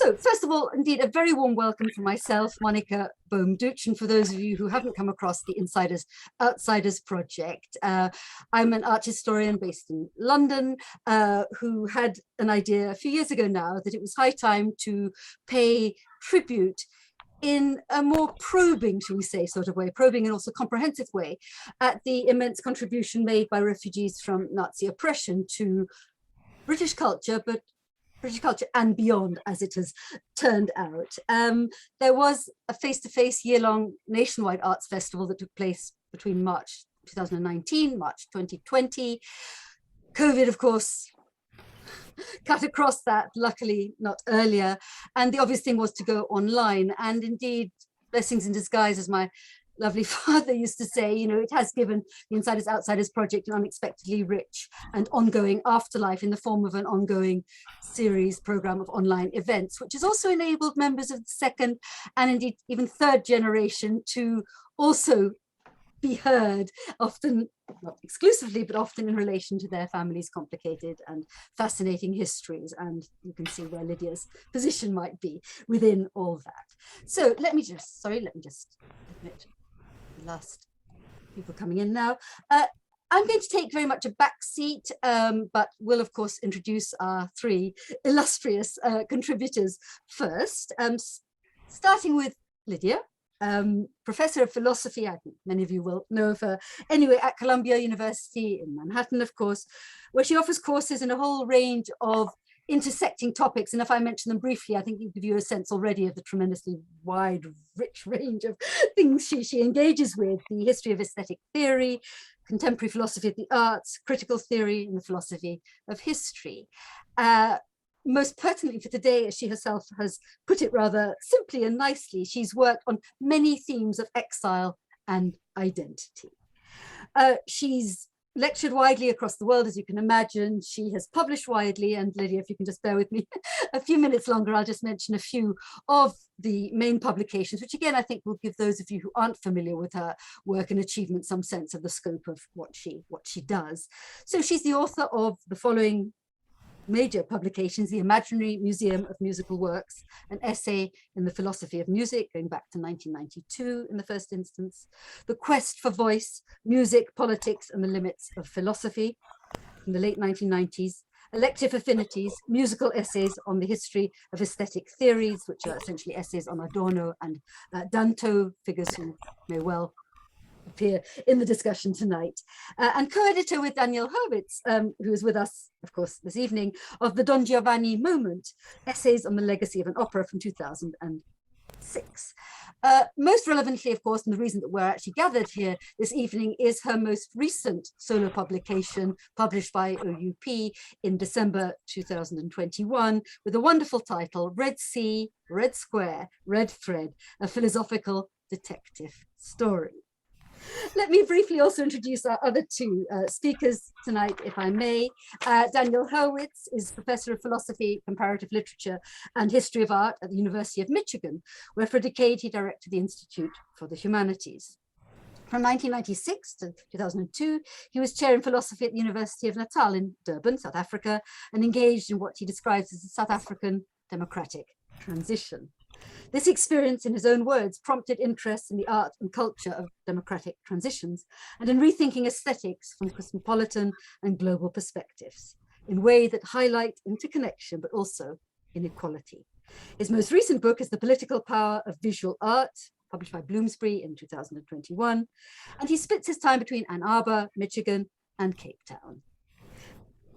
So first of all, indeed, a very warm welcome from myself, Monica Bohm-Duch, and for those of you who haven't come across the Insiders Outsiders project, I'm an art historian based in London who had an idea a few years ago now that it was high time to pay tribute in a more probing, shall we say, sort of way, probing and also comprehensive way, at the immense contribution made by refugees from Nazi oppression to British culture, but British culture and beyond, as it has turned out. There was a face-to-face year-long nationwide arts festival that took place between March 2019, March 2020. COVID, of course, cut across that, luckily not earlier. And the obvious thing was to go online. And indeed, blessings in disguise, as my lovely father used to say, you know, it has given the Insiders Outsiders project an unexpectedly rich and ongoing afterlife in the form of an ongoing series program of online events, which has also enabled members of the second and indeed even third generation to also be heard, often not exclusively, but often in relation to their family's complicated and fascinating histories. And you can see where Lydia's position might be within all that. So let me just admit the last people coming in now. I'm going to take very much a back seat, but will of course introduce our three illustrious contributors first, starting with Lydia. Professor of philosophy, I think many of you will know of her, anyway, at Columbia University in Manhattan, of course, where she offers courses in a whole range of intersecting topics. And if I mention them briefly, I think it'll give you a sense already of the tremendously wide, rich range of things she engages with: the history of aesthetic theory, contemporary philosophy of the arts, critical theory, and the philosophy of history. Most pertinently for today, as she herself has put it rather simply and nicely, she's worked on many themes of exile and identity. She's lectured widely across the world, as you can imagine. She has published widely, and Lydia, if you can just bear with me a few minutes longer, I'll just mention a few of the main publications, which again, I think will give those of you who aren't familiar with her work and achievement some sense of the scope of what she does. So she's the author of the following major publications: The Imaginary Museum of Musical Works, an essay in the philosophy of music going back to 1992 in the first instance; The Quest for Voice, Music, Politics and the Limits of Philosophy in the late 1990s; Elective Affinities, musical essays on the history of aesthetic theories, which are essentially essays on Adorno and Danto, figures who may well appear in the discussion tonight, and co-editor with Daniel Herwitz, who is with us, of course, this evening, of the Don Giovanni Moment, essays on the legacy of an opera from 2006. Most relevantly, of course, and the reason that we're actually gathered here this evening is her most recent solo publication, published by OUP in December 2021, with a wonderful title, Red Sea, Red Square, Red Thread, a philosophical detective story. Let me briefly also introduce our other two speakers tonight, if I may. Daniel Herwitz is Professor of Philosophy, Comparative Literature and History of Art at the University of Michigan, where for a decade he directed the Institute for the Humanities. From 1996 to 2002, he was chair in philosophy at the University of Natal in Durban, South Africa, and engaged in what he describes as the South African democratic transition. This experience, in his own words, prompted interest in the art and culture of democratic transitions and in rethinking aesthetics from cosmopolitan and global perspectives in ways that highlight interconnection, but also inequality. His most recent book is The Political Power of Visual Art, published by Bloomsbury in 2021, and he splits his time between Ann Arbor, Michigan, and Cape Town.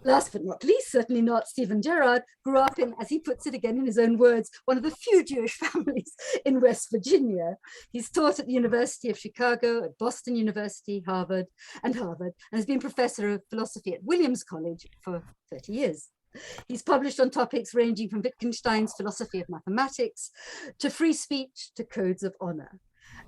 Last but not least, certainly not, Steven Gerrard grew up in, as he puts it again in his own words, one of the few Jewish families in West Virginia. He's taught at the University of Chicago, at Boston University, Harvard, and has been professor of philosophy at Williams College for 30 years. He's published on topics ranging from Wittgenstein's philosophy of mathematics to free speech to codes of honor.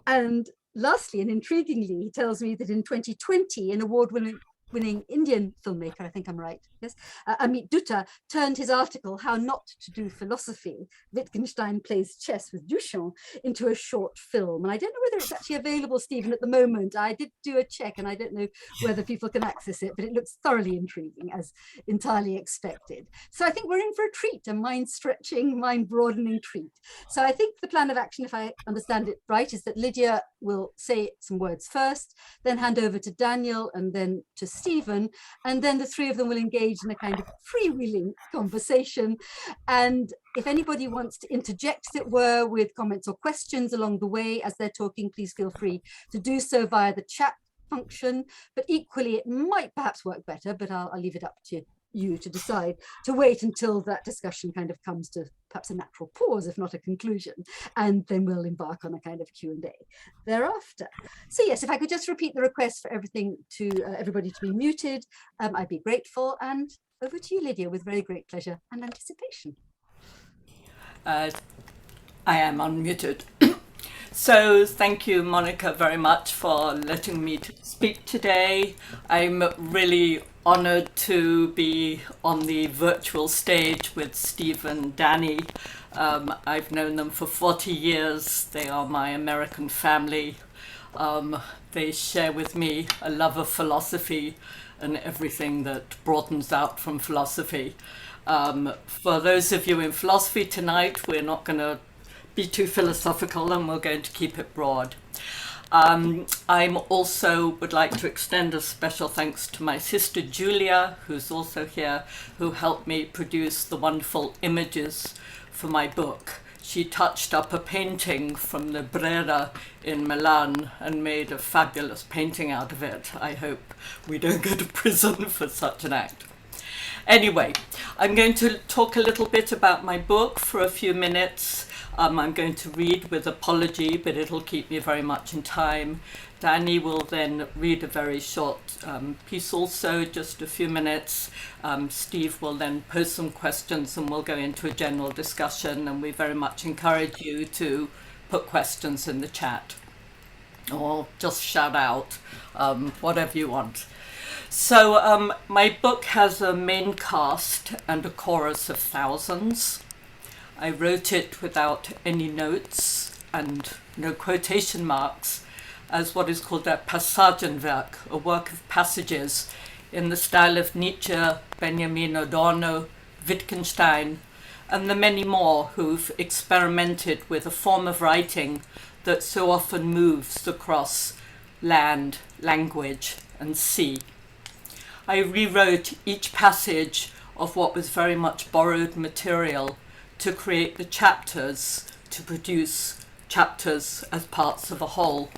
And lastly, and intriguingly, he tells me that in 2020, an award-winning Award-winning Indian filmmaker, I think I'm right, yes, Amit Dutta, turned his article, How Not to Do Philosophy, Wittgenstein Plays Chess with Duchamp, into a short film. And I don't know whether it's actually available, Stephen, at the moment. I did do a check and I don't know whether people can access it, but it looks thoroughly intriguing, as entirely expected. So I think we're in for a treat, a mind-stretching, mind-broadening treat. So I think the plan of action, if I understand it right, is that Lydia will say some words first, then hand over to Daniel and then to Stephen, and then the three of them will engage in a kind of freewheeling conversation. And if anybody wants to interject, as it were, with comments or questions along the way as they're talking, please feel free to do so via the chat function. But equally, it might perhaps work better, but I'll leave it up to you to decide, to wait until that discussion kind of comes to perhaps a natural pause, if not a conclusion, and then we'll embark on a kind of Q&A thereafter. So yes, if I could just repeat the request for everything to everybody to be muted, I'd be grateful. And over to you, Lydia, with very great pleasure and anticipation. I am unmuted. So thank you, Monica, very much for letting me speak today. I'm really honored to be on the virtual stage with Steve and Danny. I've known them for 40 years. They are my American family. They share with me a love of philosophy and everything that broadens out from philosophy. For those of you in philosophy tonight, we're not going to be too philosophical and we're going to keep it broad. I'm also would like to extend a special thanks to my sister Julia, who's also here, who helped me produce the wonderful images for my book. She touched up a painting from the Brera in Milan and made a fabulous painting out of it. I hope we don't go to prison for such an act. Anyway, I'm going to talk a little bit about my book for a few minutes. I'm going to read with apology, but it'll keep me very much in time. Danny will then read a very short piece also, just a few minutes. Steve will then pose some questions and we'll go into a general discussion, and we very much encourage you to put questions in the chat or just shout out, whatever you want. So my book has a main cast and a chorus of thousands. I wrote it without any notes and no quotation marks, as what is called a Passagenwerk, a work of passages in the style of Nietzsche, Benjamin Adorno, Wittgenstein, and the many more who've experimented with a form of writing that so often moves across land, language, and sea. I rewrote each passage of what was very much borrowed material to create the chapters, to produce chapters as parts of a whole.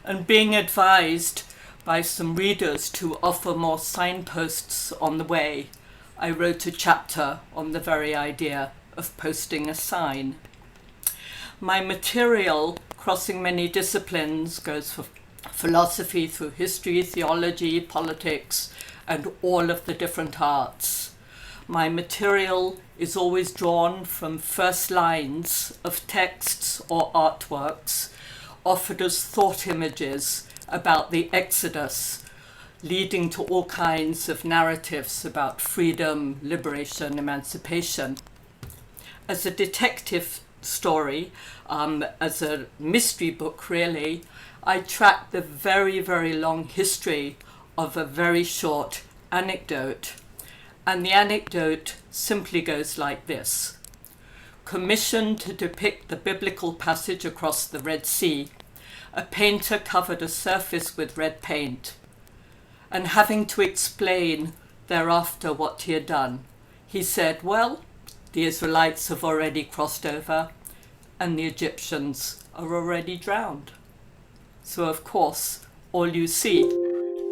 And being advised by some readers to offer more signposts on the way, I wrote a chapter on the very idea of posting a sign. My material, crossing many disciplines, goes for philosophy through history, theology, politics, and all of the different arts. My material is always drawn from first lines of texts or artworks, offered as thought images about the Exodus, leading to all kinds of narratives about freedom, liberation, emancipation. As a detective story, as a mystery book really, I track the very, very long history of a very short anecdote. And the anecdote simply goes like this. Commissioned to depict the biblical passage across the Red Sea, a painter covered a surface with red paint, and having to explain thereafter what he had done, he said, well, the Israelites have already crossed over and the Egyptians are already drowned. So of course, all you see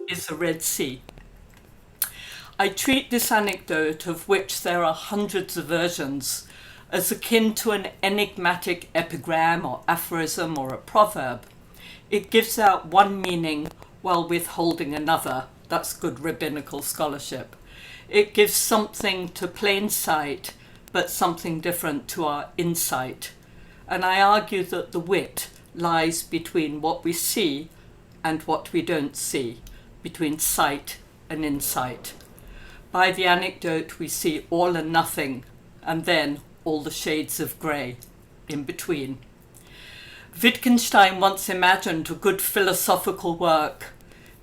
is the Red Sea. I treat this anecdote, of which there are hundreds of versions, as akin to an enigmatic epigram or aphorism or a proverb. It gives out one meaning while withholding another. That's good rabbinical scholarship. It gives something to plain sight, but something different to our insight. And I argue that the wit lies between what we see and what we don't see, between sight an insight. By the anecdote, we see all and nothing, and then all the shades of grey in between. Wittgenstein once imagined a good philosophical work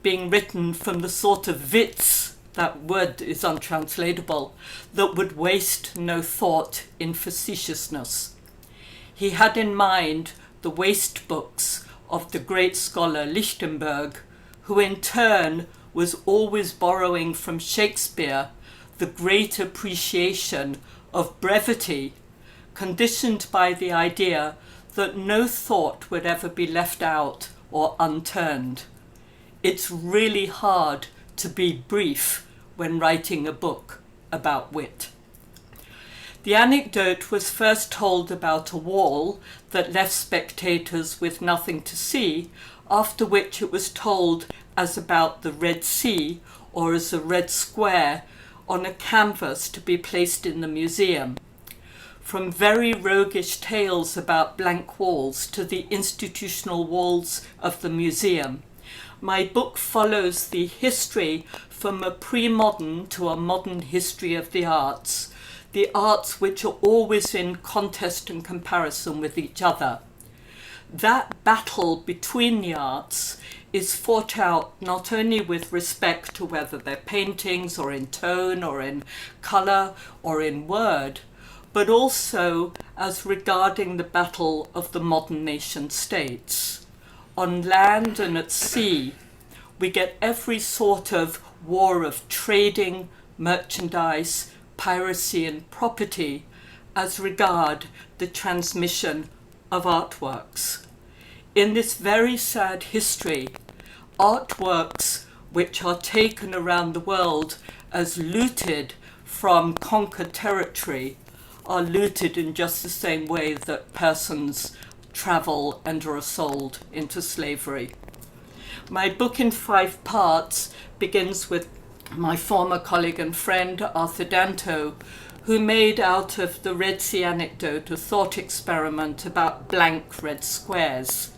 being written from the sort of witz, that word is untranslatable, that would waste no thought in facetiousness. He had in mind the waste books of the great scholar Lichtenberg, who in turn was always borrowing from Shakespeare the great appreciation of brevity, conditioned by the idea that no thought would ever be left out or unturned. It's really hard to be brief when writing a book about wit. The anecdote was first told about a wall that left spectators with nothing to see, after which it was told as about the Red Sea or as a red square on a canvas to be placed in the museum. From very roguish tales about blank walls to the institutional walls of the museum, my book follows the history from a pre-modern to a modern history of the arts which are always in contest and comparison with each other. That battle between the arts is fought out not only with respect to whether they're paintings or in tone or in colour or in word, but also as regarding the battle of the modern nation states. On land and at sea, we get every sort of war of trading, merchandise, piracy and property as regard the transmission of artworks. In this very sad history, artworks which are taken around the world as looted from conquered territory are looted in just the same way that persons travel and are sold into slavery. My book in 5 parts begins with my former colleague and friend Arthur Danto, who made out of the Red Sea anecdote a thought experiment about blank red squares.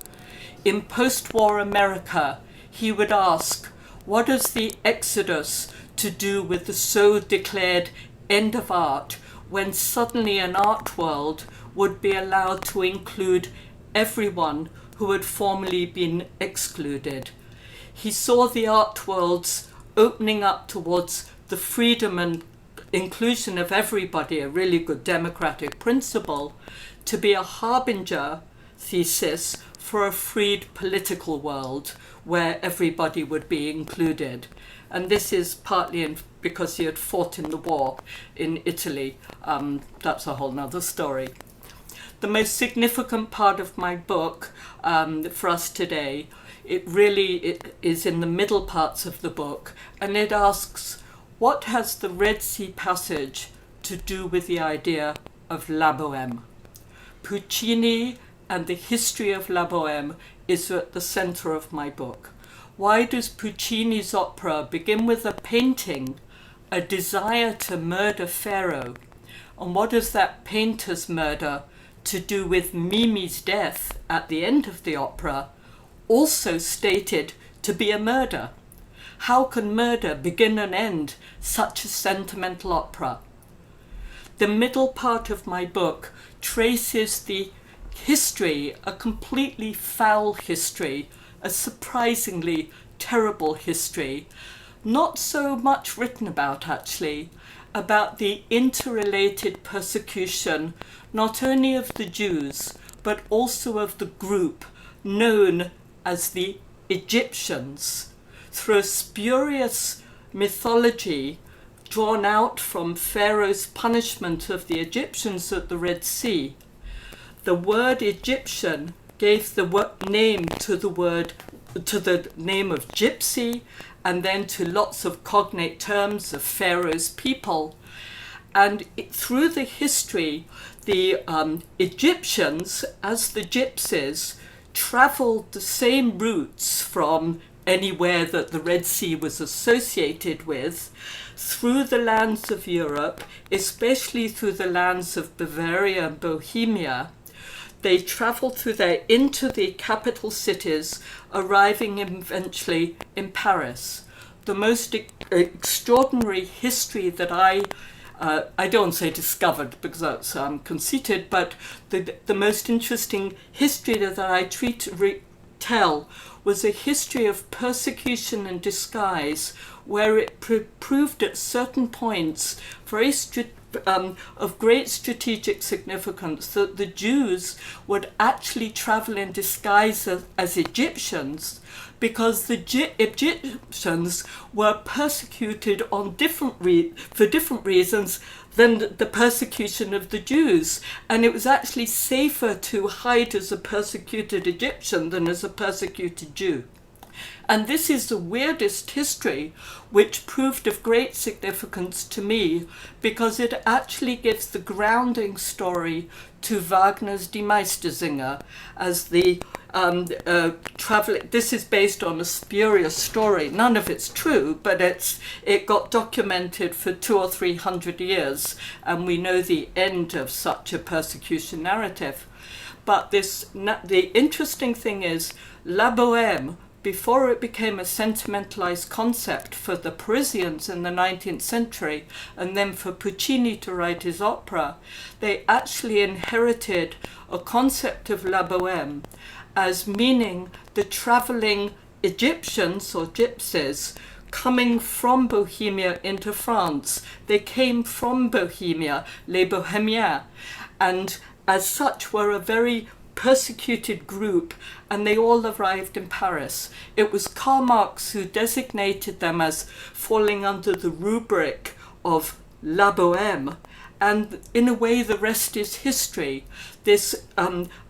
In post-war America, he would ask, what is the exodus to do with the so-declared end of art when suddenly an art world would be allowed to include everyone who had formerly been excluded? He saw the art worlds opening up towards the freedom and inclusion of everybody, a really good democratic principle, to be a harbinger thesis for a freed political world where everybody would be included. And this is partly because he had fought in the war in Italy. That's a whole nother story. The most significant part of my book for us today, it is in the middle parts of the book, and it asks, what has the Red Sea passage to do with the idea of La Bohème? Puccini and the history of La Bohème is at the center of my book. Why does Puccini's opera begin with a painting, a desire to murder Pharaoh? And what does that painter's murder to do with Mimi's death at the end of the opera, also stated to be a murder? How can murder begin and end such a sentimental opera? The middle part of my book traces the history, a completely foul history, a surprisingly terrible history, not so much written about actually, about the interrelated persecution not only of the Jews, but also of the group known as the Egyptians, through a spurious mythology drawn out from Pharaoh's punishment of the Egyptians at the Red Sea. The word Egyptian gave the name to the name of gypsy, and then to lots of cognate terms of Pharaoh's people. And through the history, the Egyptians, as the gypsies, traveled the same routes from anywhere that the Red Sea was associated with, through the lands of Europe, especially through the lands of Bavaria and Bohemia. They traveled through there into the capital cities, arriving eventually in Paris. the most extraordinary history that I don't say discovered because that's conceited, but the most interesting history that I tell was a history of persecution and disguise, where it proved at certain points of great strategic significance that the Jews would actually travel in disguise as Egyptians, because the Egyptians were persecuted on for different reasons than the persecution of the Jews. And it was actually safer to hide as a persecuted Egyptian than as a persecuted Jew. And this is the weirdest history, which proved of great significance to me, because it actually gives the grounding story to Wagner's Die Meistersinger as the traveling. This is based on a spurious story. None of it's true, but it got documented for 200 or 300 years, and we know the end of such a persecution narrative. But the interesting thing is, La Bohème, before it became a sentimentalized concept for the Parisians in the 19th century, and then for Puccini to write his opera, they actually inherited a concept of La Bohème as meaning the traveling Egyptians or gypsies coming from Bohemia into France. They came from Bohemia, les Bohémiens, and as such were a very persecuted group, and they all arrived in Paris. It was Karl Marx who designated them as falling under the rubric of La Bohème, and in a way the rest is history. This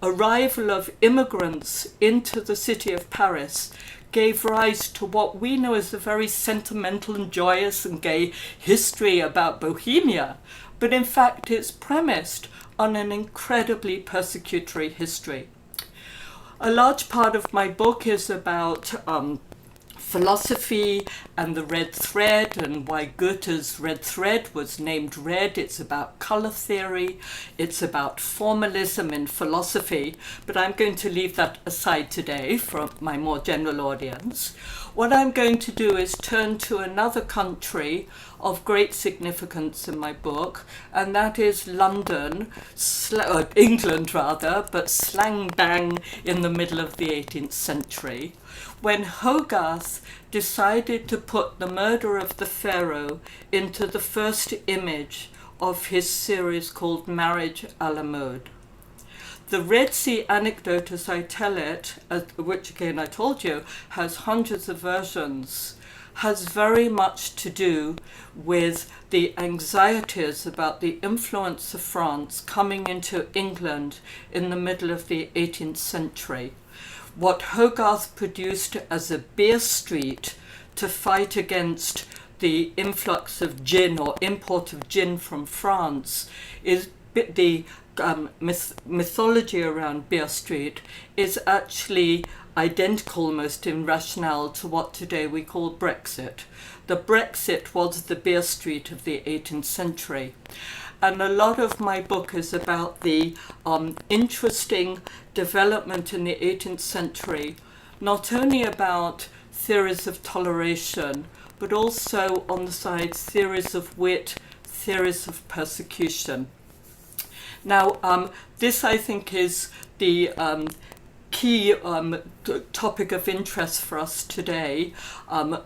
arrival of immigrants into the city of Paris gave rise to what we know as a very sentimental and joyous and gay history about Bohemia, but in fact it's premised on an incredibly persecutory history. A large part of my book is about philosophy and the red thread, and why Goethe's red thread was named red. It's about color theory, it's about formalism in philosophy, but I'm going to leave that aside today for my more general audience. What I'm going to do is turn to another country of great significance in my book, and that is London, England rather, but slang bang in the middle of the 18th century, when Hogarth decided to put the murder of the pharaoh into the first image of his series called Marriage à la Mode. The Red Sea anecdote, as I tell it, which again I told you has hundreds of versions, has very much to do with the anxieties about the influence of France coming into England in the middle of the 18th century. What Hogarth produced as a beer street to fight against the influx of gin or import of gin from France is the mythology around Beer Street is actually identical almost in rationale to what today we call Brexit. The Brexit was the Beer Street of the 18th century. And a lot of my book is about the interesting development in the 18th century, not only about theories of toleration, but also on the side theories of wit, theories of persecution. Now, this I think is the key topic of interest for us today,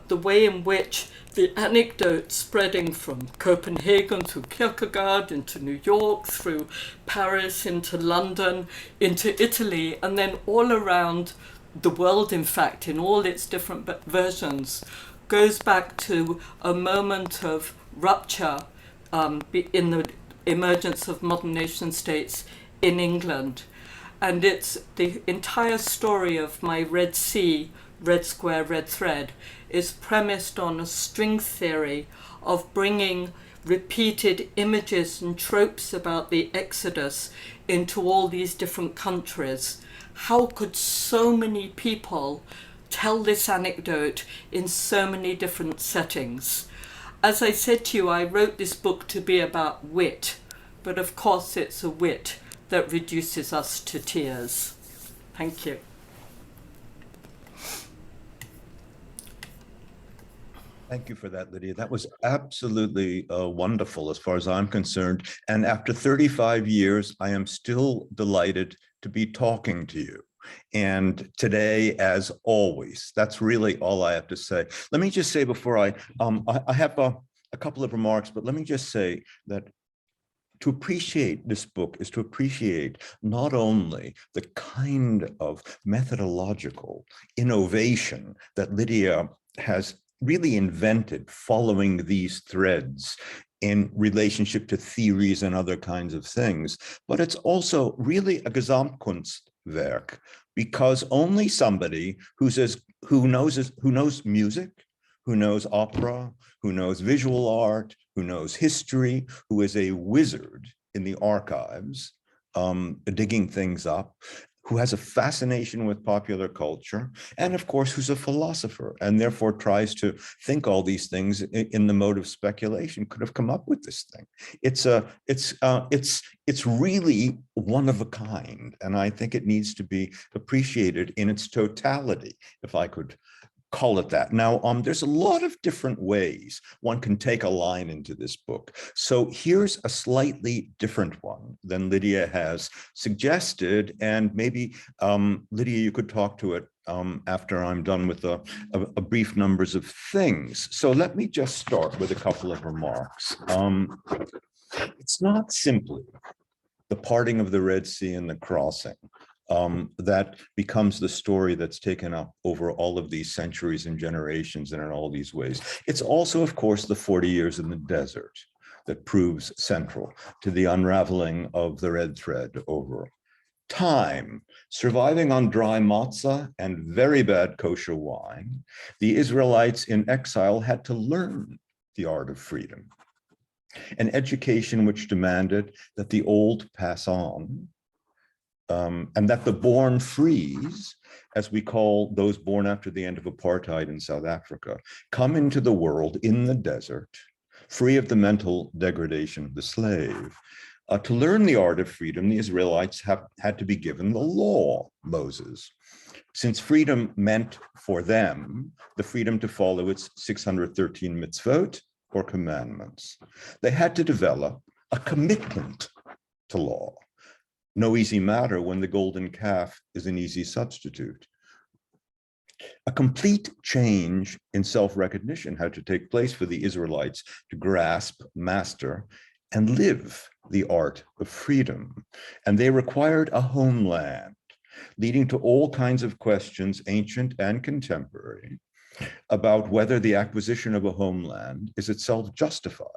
the way in which the anecdote spreading from Copenhagen to Kierkegaard into New York, through Paris, into London, into Italy, and then all around the world, in fact, in all its different versions, goes back to a moment of rupture in the emergence of modern nation states in England. And it's the entire story of my Red Sea, Red Square, Red Thread is premised on a string theory of bringing repeated images and tropes about the Exodus into all these different countries. How could so many people tell this anecdote in so many different settings? As I said to you, I wrote this book to be about wit, but of course it's a wit that reduces us to tears. Thank you. Thank you for that, Lydia. That was absolutely wonderful as far as I'm concerned. And after 35 years, I am still delighted to be talking to you. And today, as always, that's really all I have to say. Let me just say before I have a couple of remarks, but let me just say that to appreciate this book is to appreciate not only the kind of methodological innovation that Lydia has really invented following these threads in relationship to theories and other kinds of things, but it's also really a Gesamtkunstwerk, because only somebody who knows music, who knows opera, who knows visual art, who knows history, who is a wizard in the archives, digging things up, who has a fascination with popular culture, and of course, who's a philosopher, and therefore tries to think all these things in the mode of speculation, could have come up with this thing. It's really one of a kind, and I think it needs to be appreciated in its totality, if I could call it that. Now, there's a lot of different ways one can take a line into this book. So here's a slightly different one than Lydia has suggested. And maybe, Lydia, you could talk to it after I'm done with a brief numbers of things. So let me just start with a couple of remarks. It's not simply the parting of the Red Sea and the crossing that becomes the story that's taken up over all of these centuries and generations and in all these ways. It's also, of course, the 40 years in the desert that proves central to the unraveling of the red thread over time. Surviving on dry matzah and very bad kosher wine, the Israelites in exile had to learn the art of freedom, an education which demanded that the old pass on, and that the born frees, as we call those born after the end of apartheid in South Africa, come into the world in the desert, free of the mental degradation of the slave. To learn the art of freedom, the Israelites had to be given the law, Moses, since freedom meant for them the freedom to follow its 613 mitzvot, or commandments. They had to develop a commitment to law. No easy matter when the golden calf is an easy substitute. A complete change in self-recognition had to take place for the Israelites to grasp, master, and live the art of freedom. And they required a homeland, leading to all kinds of questions, ancient and contemporary, about whether the acquisition of a homeland is itself justified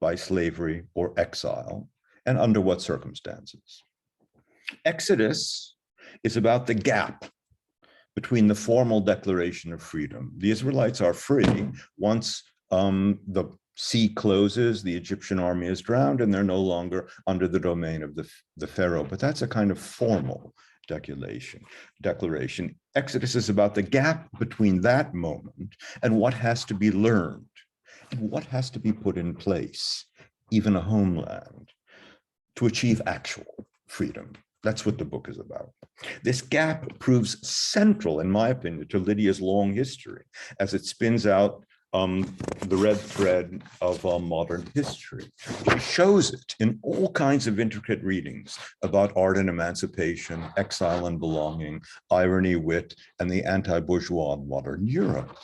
by slavery or exile, and under what circumstances. Exodus is about the gap between the formal declaration of freedom. The Israelites are free once the sea closes, the Egyptian army is drowned, and they're no longer under the domain of the Pharaoh. But that's a kind of formal declaration. Exodus is about the gap between that moment and what has to be learned and what has to be put in place, even a homeland, to achieve actual freedom. That's what the book is about. This gap proves central, in my opinion, to Lydia's long history as it spins out the red thread of modern history. She shows it in all kinds of intricate readings about art and emancipation, exile and belonging, irony, wit, and the anti-bourgeois modern Europe.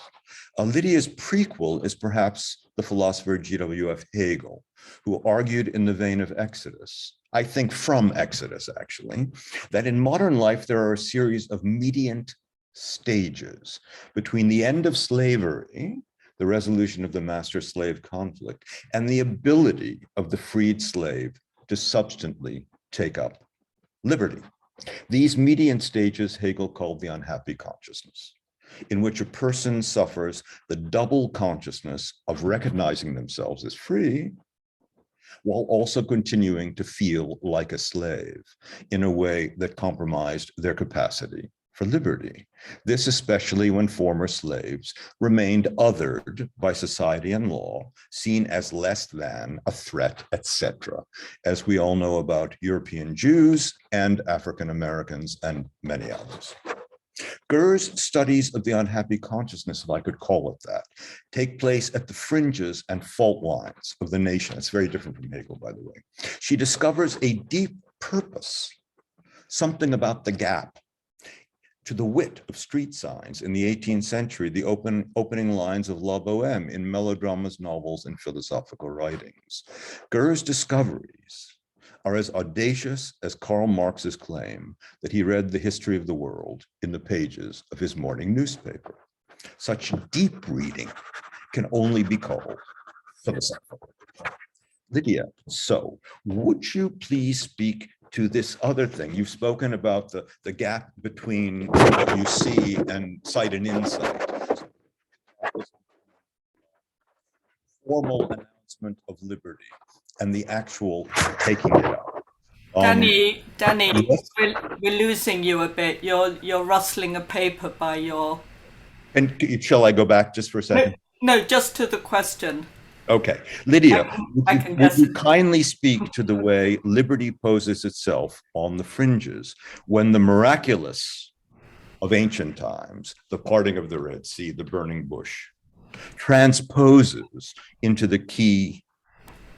Lydia's prequel is perhaps the philosopher G.W.F. Hegel, who argued in the vein of Exodus, I think from Exodus actually, that in modern life there are a series of mediant stages between the end of slavery, the resolution of the master-slave conflict, and the ability of the freed slave to substantially take up liberty. These mediant stages Hegel called the unhappy consciousness, in which a person suffers the double consciousness of recognizing themselves as free, while also continuing to feel like a slave in a way that compromised their capacity for liberty. This especially when former slaves remained othered by society and law, seen as less than, a threat, etc., as we all know about European Jews and African Americans and many others. Goehr's studies of the unhappy consciousness, if I could call it that, take place at the fringes and fault lines of the nation. It's very different from Hegel, by the way. She discovers a deep purpose, something about the gap, to the wit of street signs in the 18th century, the opening lines of La Bohème in melodramas, novels, and philosophical writings. Goehr's discoveries are as audacious as Karl Marx's claim that he read the history of the world in the pages of his morning newspaper. Such deep reading can only be called philosophical. Lydia, so would you please speak to this other thing? You've spoken about the gap between what you see and sight and insight. Formal announcement of liberty and the actual taking it up. Danny, yes? we're losing you a bit. You're rustling a paper by your... And shall I go back just for a second? No, just to the question. Okay, Lydia, would you it. kindly speak to the way liberty poses itself on the fringes when the miraculous of ancient times, the parting of the Red Sea, the burning bush, transposes into the key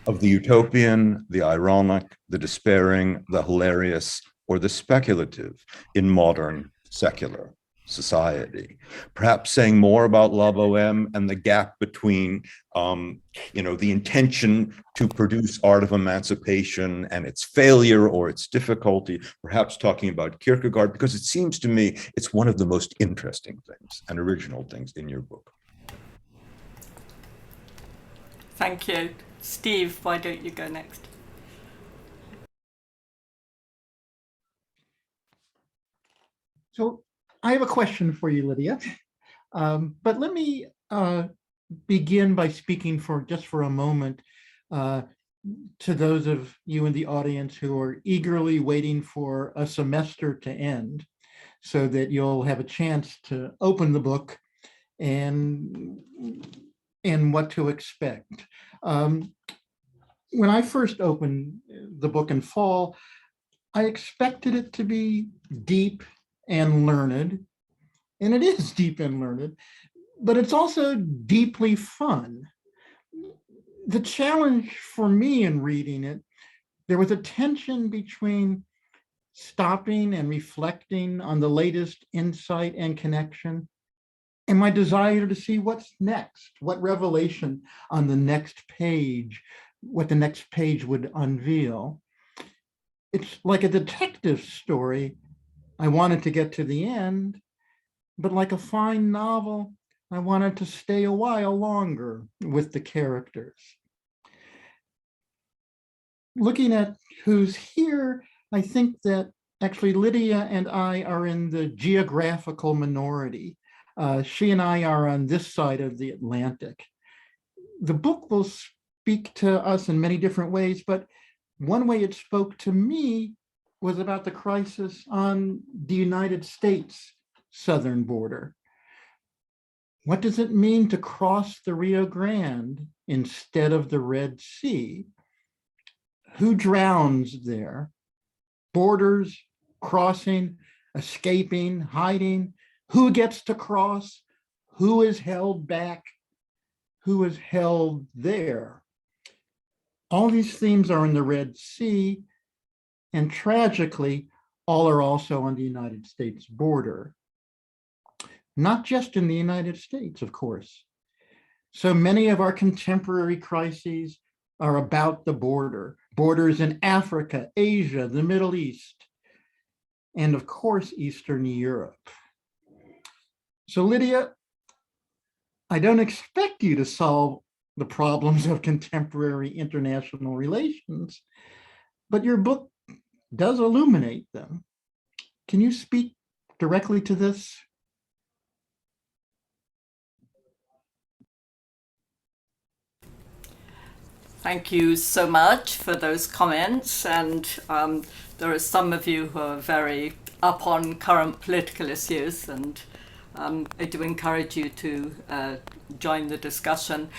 of the utopian, the ironic, the despairing, the hilarious, or the speculative in modern secular society, perhaps saying more about La Bohème and the gap between, the intention to produce art of emancipation and its failure or its difficulty, perhaps talking about Kierkegaard, because it seems to me it's one of the most interesting things and original things in your book. Thank you. Steve, why don't you go next? So I have a question for you, Lydia, but let me begin by speaking for a moment to those of you in the audience who are eagerly waiting for a semester to end so that you'll have a chance to open the book and what to expect. When I first opened the book in fall, I expected it to be deep and learned, and it is deep and learned, but it's also deeply fun. The challenge for me in reading it, there was a tension between stopping and reflecting on the latest insight and connection, and my desire to see what's next, what revelation on the next page, what the next page would unveil. It's like a detective story. I wanted to get to the end, but like a fine novel, I wanted to stay a while longer with the characters. Looking at who's here, I think that actually Lydia and I are in the geographical minority. She and I are on this side of the Atlantic. The book will speak to us in many different ways, but one way it spoke to me was about the crisis on the United States southern border. What does it mean to cross the Rio Grande instead of the Red Sea? Who drowns there? Borders, crossing, escaping, hiding. Who gets to cross? Who is held back? Who is held there? All these themes are in the Red Sea, and tragically, all are also on the United States border. Not just in the United States, of course. So many of our contemporary crises are about the border, borders in Africa, Asia, the Middle East, and of course, Eastern Europe. So Lydia, I don't expect you to solve the problems of contemporary international relations, but your book does illuminate them. Can you speak directly to this? Thank you so much for those comments, and there are some of you who are very up on current political issues, and I do encourage you to join the discussion.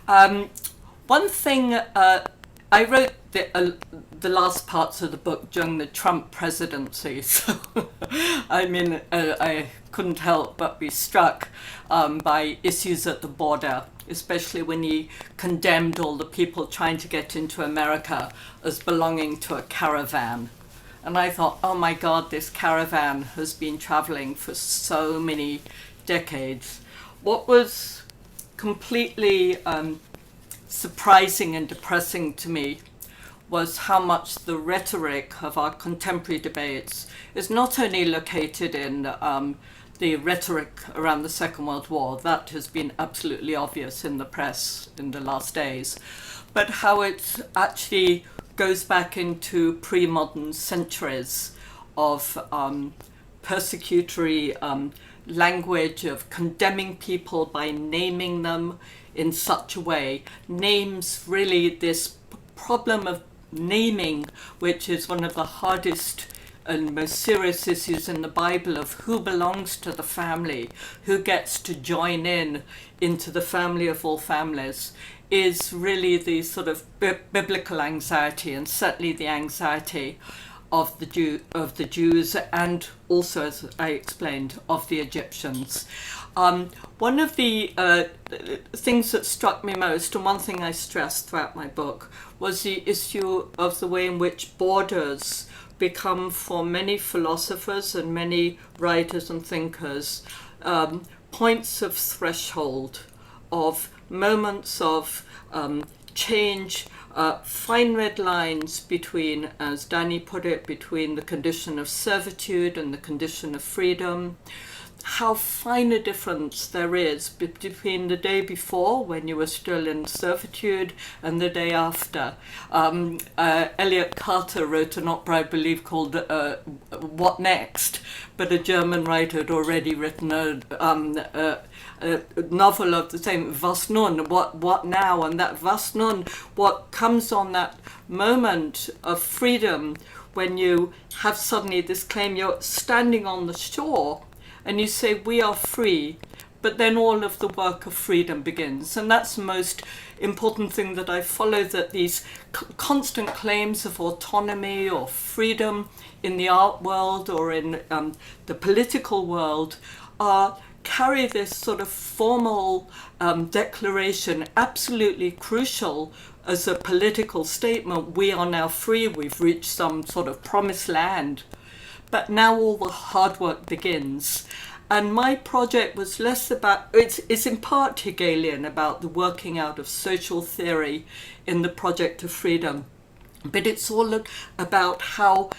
One thing, I wrote the last parts of the book during the Trump presidency. So, I mean, I couldn't help but be struck by issues at the border, especially when he condemned all the people trying to get into America as belonging to a caravan. And I thought, oh my God, this caravan has been traveling for so many decades. What was completely surprising and depressing to me was how much the rhetoric of our contemporary debates is not only located in the rhetoric around the Second World War, that has been absolutely obvious in the press in the last days, but how it actually goes back into pre-modern centuries of persecutory language, of condemning people by naming them in such a way. Names, really, this problem of naming, which is one of the hardest and most serious issues in the Bible, of who belongs to the family, who gets to join into the family of all families, is really the sort of biblical anxiety, and certainly the anxiety of the Jews, and also, as I explained, of the Egyptians. One of the things that struck me most, and one thing I stressed throughout my book, was the issue of the way in which borders become, for many philosophers and many writers and thinkers, points of threshold, of moments of change, fine red lines between, as Danny put it, between the condition of servitude and the condition of freedom. How fine a difference there is between the day before, when you were still in servitude, and the day after. Elliot Carter wrote an opera, I believe, called What Next? But a German writer had already written a novel of the same, Was nun? What now? And that Was nun, what comes on that moment of freedom when you have suddenly this claim, you're standing on the shore, and you say, we are free, but then all of the work of freedom begins. And that's the most important thing that I follow, that these constant claims of autonomy or freedom in the art world or in the political world carry this sort of formal declaration, absolutely crucial as a political statement. We are now free, we've reached some sort of promised land. But now all the hard work begins. And my project was less about, it's in part Hegelian, about the working out of social theory in the project of freedom. But it's all about how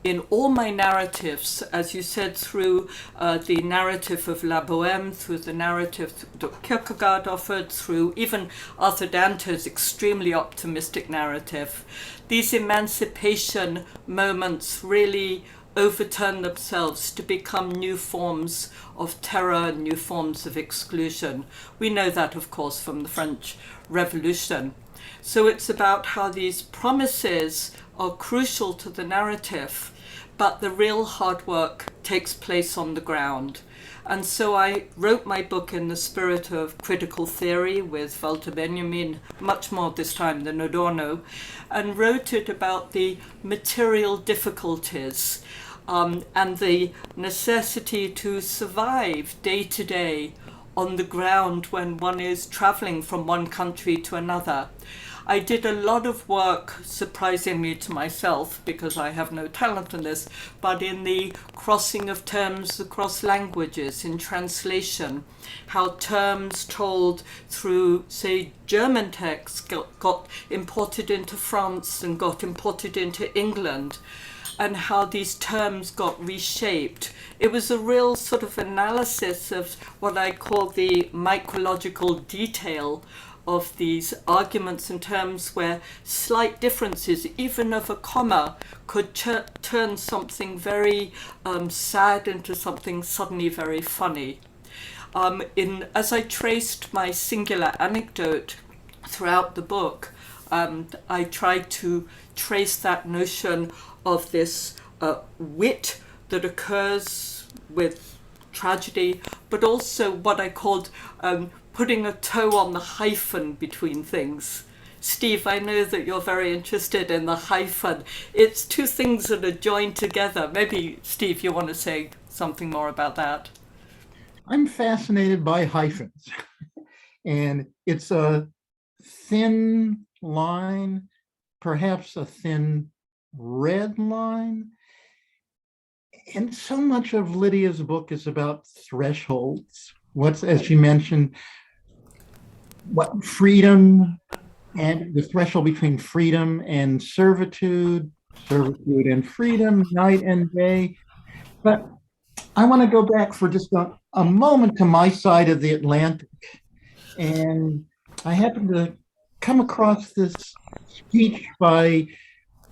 in all my narratives, as you said, through the narrative of La Bohème, through the narrative that Kierkegaard offered, through even Arthur Danto's extremely optimistic narrative, these emancipation moments really overturn themselves to become new forms of terror, new forms of exclusion. We know that, of course, from the French Revolution. So it's about how these promises are crucial to the narrative, but the real hard work takes place on the ground. And so I wrote my book in the spirit of critical theory with Walter Benjamin, much more this time than Adorno, and wrote it about the material difficulties and the necessity to survive day to day on the ground when one is traveling from one country to another. I did a lot of work, surprisingly to myself, because I have no talent in this, but in the crossing of terms across languages, in translation, how terms told through, say, German texts got imported into France and got imported into England, and how these terms got reshaped. It was a real sort of analysis of what I call the micrological detail of these arguments in terms where slight differences, even of a comma, could turn something very sad into something suddenly very funny. As I traced my singular anecdote throughout the book, I tried to trace that notion of this wit that occurs with tragedy, but also what I called putting a toe on the hyphen between things. Steve, I know that you're very interested in the hyphen. It's two things that are joined together. Maybe, Steve, you want to say something more about that? I'm fascinated by hyphens. And it's a thin line, perhaps a thin red line. And so much of Lydia's book is about thresholds. As she mentioned, what freedom and the threshold between freedom and servitude, servitude and freedom, night and day. But I want to go back for just a moment to my side of the Atlantic. And I happened to come across this speech by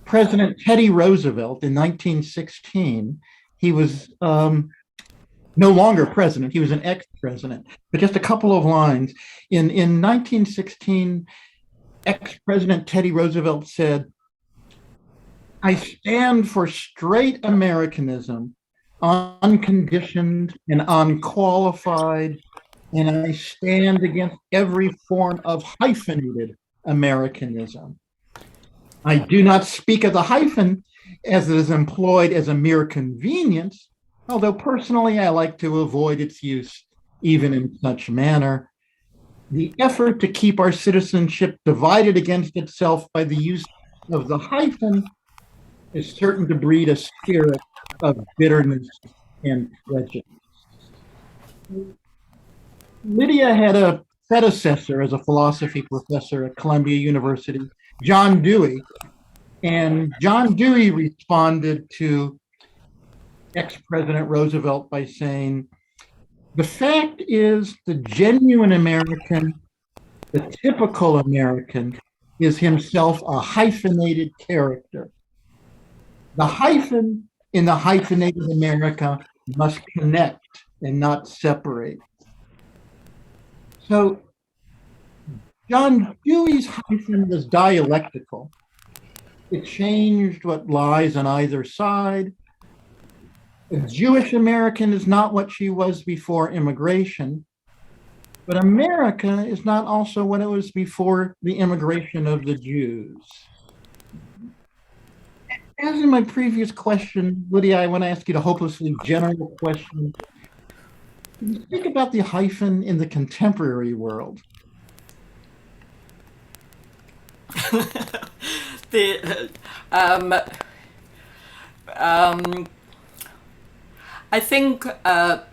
President Teddy Roosevelt in 1916. He was no longer president, he was an ex-president, but just a couple of lines. In 1916, ex-president Teddy Roosevelt said, "I stand for straight Americanism, unconditioned and unqualified, and I stand against every form of hyphenated Americanism. I do not speak of the hyphen as it is employed as a mere convenience, although personally I like to avoid its use even in such manner. The effort to keep our citizenship divided against itself by the use of the hyphen is certain to breed a spirit of bitterness and prejudice." Lydia had a predecessor as a philosophy professor at Columbia University, John Dewey, and John Dewey responded to ex-President Roosevelt by saying, "The fact is the genuine American, the typical American, is himself a hyphenated character. The hyphen in the hyphenated America must connect and not separate." So John Dewey's hyphen was dialectical. It changed what lies on either side. A Jewish American is not what she was before immigration, but America is not also what it was before the immigration of the Jews. As in my previous question, Lydia, I want to ask you a hopelessly general question. Can you think about the hyphen in the contemporary world? I think a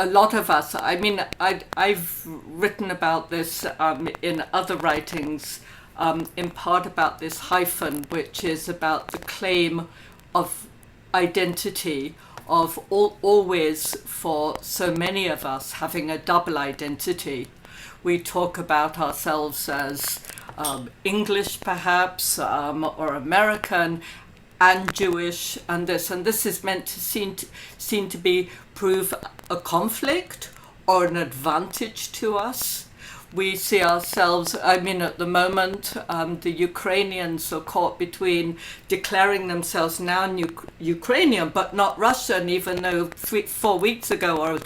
lot of us, I mean, I've written about this in other writings, in part about this hyphen, which is about the claim of identity, of always for so many of us having a double identity. We talk about ourselves as English perhaps, or American, and Jewish, and this is meant to seem to be prove a conflict or an advantage to us. We see ourselves, I mean, at the moment, the Ukrainians are caught between declaring themselves now Ukrainian, but not Russian, even though 4 weeks ago or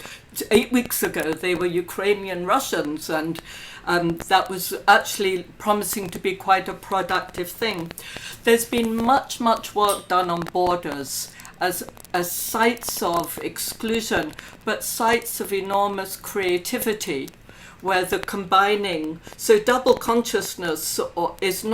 8 weeks ago they were Ukrainian Russians, and that was actually promising to be quite a productive thing. There's been much work done on borders as sites of exclusion, but sites of enormous creativity, where the combining, so double consciousness is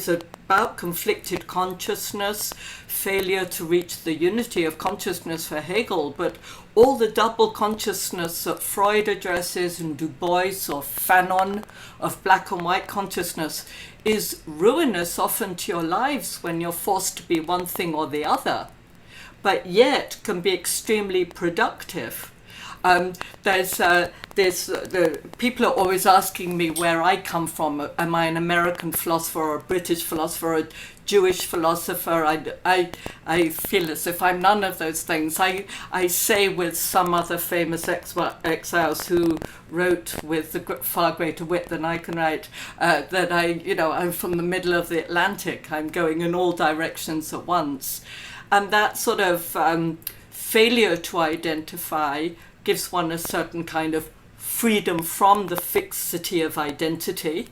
about conflicted consciousness, failure to reach the unity of consciousness for Hegel, but all the double consciousness that Freud addresses and Du Bois or Fanon of black and white consciousness is ruinous often to your lives when you're forced to be one thing or the other, but yet can be extremely productive. The people are always asking me where I come from. Am I an American philosopher or a British philosopher or a Jewish philosopher? I feel as if I'm none of those things. I say with some other famous exiles who wrote with far greater wit than I can write, that I'm from the middle of the Atlantic. I'm going in all directions at once. And that sort of failure to identify gives one a certain kind of freedom from the fixity of identity,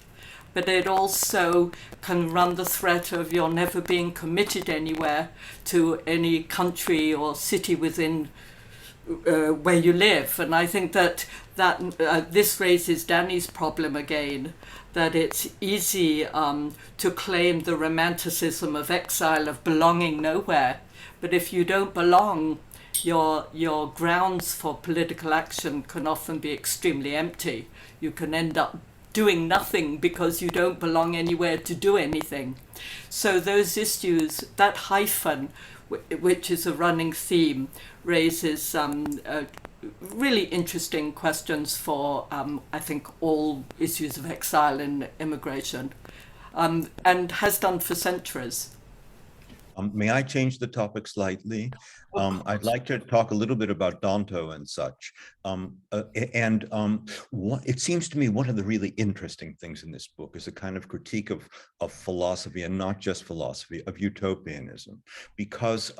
but it also can run the threat of you're never being committed anywhere to any country or city within where you live. And I think that this raises Danny's problem again, that it's easy to claim the romanticism of exile, of belonging nowhere. But if you don't belong, your grounds for political action can often be extremely empty. You can end up doing nothing because you don't belong anywhere to do anything. So those issues, that hyphen, which is a running theme, raises really interesting questions for, I think, all issues of exile and immigration, and has done for centuries. May I change the topic slightly? I'd like to talk a little bit about Danto and such. It seems to me one of the really interesting things in this book is a kind of critique of philosophy, and not just philosophy, of utopianism. Because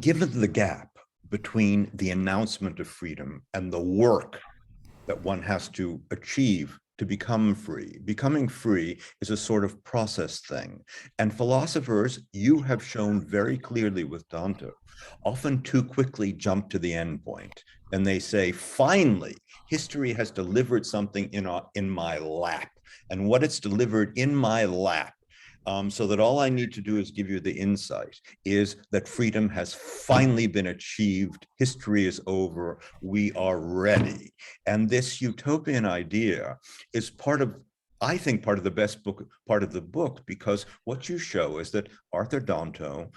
given the gap between the announcement of freedom and the work that one has to achieve to become free. Becoming free is a sort of process thing. And philosophers, you have shown very clearly with Danto, often too quickly jump to the end point. And they say, finally, history has delivered something in my lap. And what it's delivered in my lap, so that all I need to do is give you the insight, is that freedom has finally been achieved. History is over. We are ready. And this utopian idea is I think part of the best part of the book, because what you show is that Arthur Danto,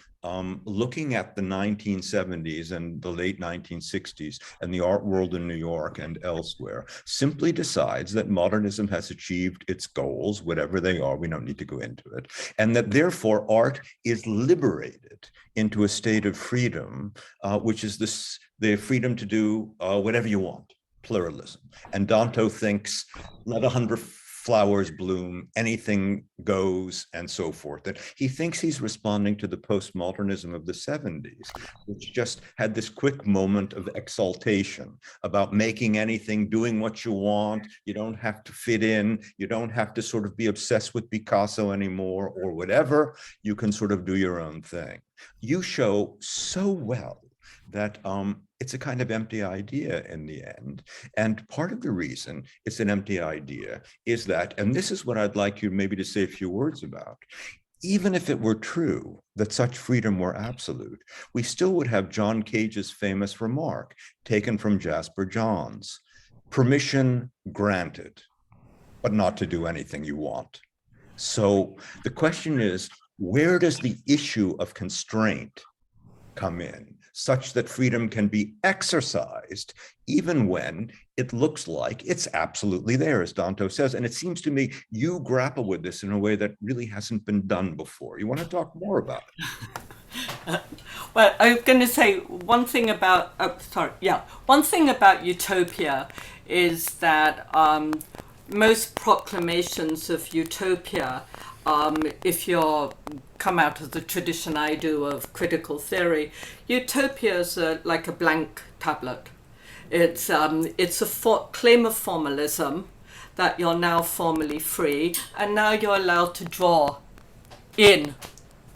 looking at the 1970s and the late 1960s and the art world in New York and elsewhere, simply decides that modernism has achieved its goals, whatever they are. We don't need to go into it. And that therefore art is liberated into a state of freedom, which is the freedom to do whatever you want, pluralism. And Danto thinks, let 100 flowers bloom, anything goes, and so forth. And he thinks he's responding to the postmodernism of the 70s, which just had this quick moment of exaltation about making anything, doing what you want. You don't have to fit in. You don't have to sort of be obsessed with Picasso anymore or whatever. You can sort of do your own thing. You show so well that it's a kind of empty idea in the end. And part of the reason it's an empty idea is that, and this is what I'd like you maybe to say a few words about, even if it were true that such freedom were absolute, we still would have John Cage's famous remark taken from Jasper Johns: permission granted, but not to do anything you want. So the question is, where does the issue of constraint come in, such that freedom can be exercised even when it looks like it's absolutely there, as Danto says? And it seems to me you grapple with this in a way that really hasn't been done before. You want to talk more about it? Well, I'm going to say one thing about, one thing about Utopia is that most proclamations of Utopia, if you're come out of the tradition I do of critical theory, Utopia is like a blank tablet. It's a claim of formalism, that you're now formally free, and now you're allowed to draw in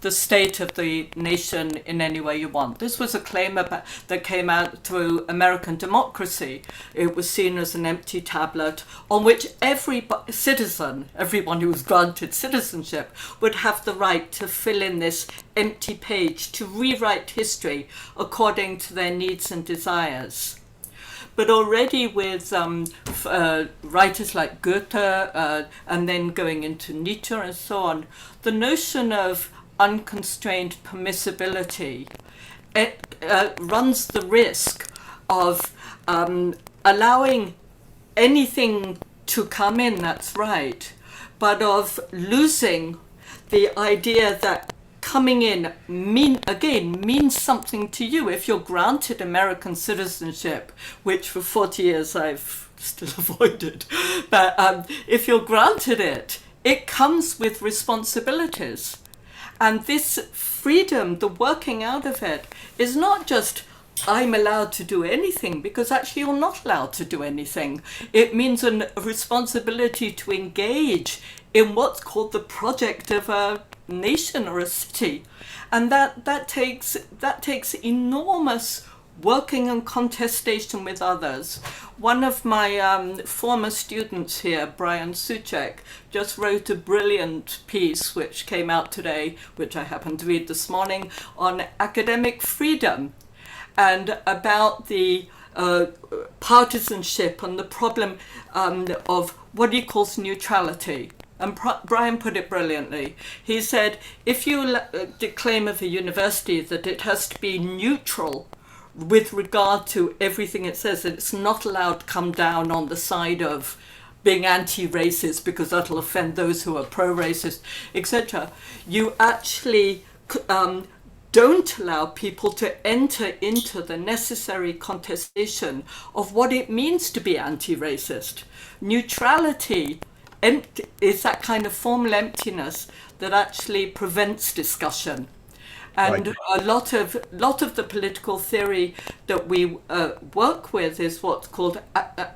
the state of the nation in any way you want. This was a claim that came out through American democracy. It was seen as an empty tablet on which every citizen, everyone who was granted citizenship, would have the right to fill in this empty page, to rewrite history according to their needs and desires. But already with writers like Goethe and then going into Nietzsche and so on, the notion of unconstrained permissibility, it runs the risk of allowing anything to come in that's right, but of losing the idea that coming in means something to you. If you're granted American citizenship, which for 40 years I've still avoided, but if you're granted it, it comes with responsibilities. And this freedom, the working out of it, is not just I'm allowed to do anything, because actually you're not allowed to do anything. It means a responsibility to engage in what's called the project of a nation or a city. And that takes enormous working and contestation with others. One of my former students here, Brian Suchek, just wrote a brilliant piece which came out today, which I happened to read this morning, on academic freedom and about the partisanship and the problem of what he calls neutrality. And Brian put it brilliantly. He said, if you claim of a university that it has to be neutral with regard to everything it says, that it's not allowed to come down on the side of being anti-racist because that'll offend those who are pro-racist, etc., you actually don't allow people to enter into the necessary contestation of what it means to be anti-racist. Neutrality is that kind of formal emptiness that actually prevents discussion. And Right. a lot of the political theory that we work with is what's called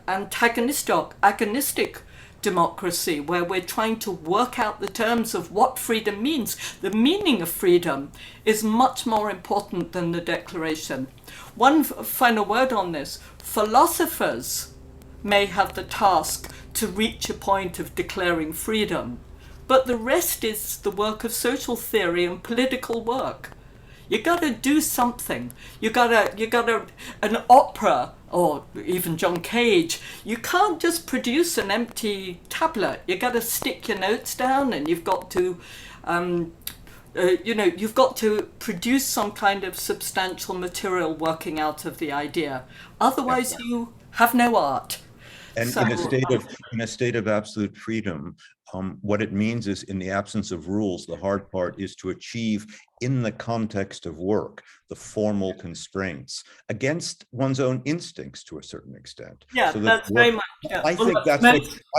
antagonistic, agonistic democracy, where we're trying to work out the terms of what freedom means. The meaning of freedom is much more important than the declaration. One final word on this: philosophers may have the task to reach a point of declaring freedom, but the rest is the work of social theory and political work. You gotta do something. You gotta an opera, or even John Cage, you can't just produce an empty tablet. You gotta stick your notes down, and you've got to you've got to produce some kind of substantial material working out of the idea. Otherwise you have no art. And So- in a state of absolute freedom, what it means is, in the absence of rules, the hard part is to achieve, in the context of work, the formal constraints against one's own instincts to a certain extent. Yeah, So that's very much. Yeah. I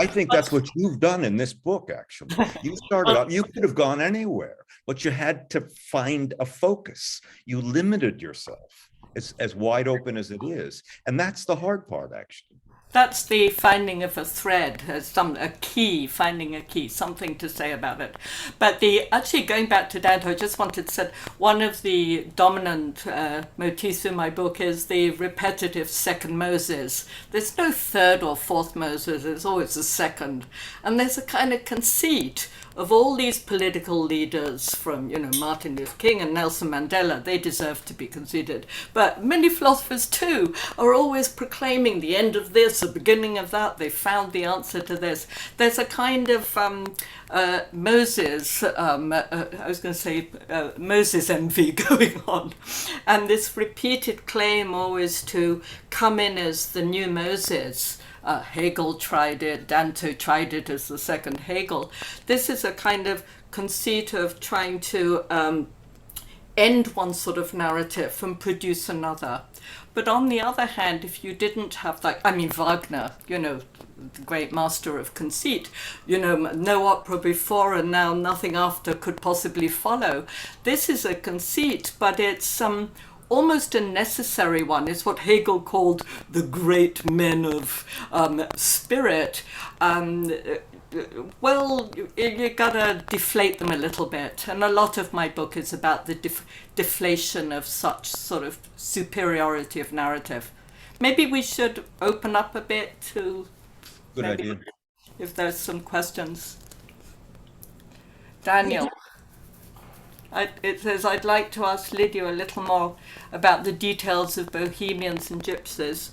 think that's what you've done in this book. Actually, you started out. You could have gone anywhere, but you had to find a focus. You limited yourself as wide open as it is, and that's the hard part, actually. That's the finding of a thread, finding a key, something to say about it. But actually going back to Danto, I just wanted to say one of the dominant motifs in my book is the repetitive second Moses. There's no third or fourth Moses, there's always a second. And there's a kind of conceit of all these political leaders, from Martin Luther King and Nelson Mandela. They deserve to be considered, but many philosophers too are always proclaiming the end of this, the beginning of that. They found the answer to this. There's a kind of Moses Moses envy going on, and this repeated claim always to come in as the new Moses. Hegel tried it, Danto tried it as the second Hegel. This is a kind of conceit of trying to end one sort of narrative and produce another. But on the other hand, if you didn't have that, Wagner, the great master of conceit, no opera before and now nothing after could possibly follow. This is a conceit, but it's almost a necessary one. It's what Hegel called the great men of spirit. You gotta deflate them a little bit. And a lot of my book is about the deflation of such sort of superiority of narrative. Maybe we should open up a bit to... Good idea. If there's some questions. Daniel. It says, I'd like to ask Lydia a little more about the details of Bohemians and Gypsies.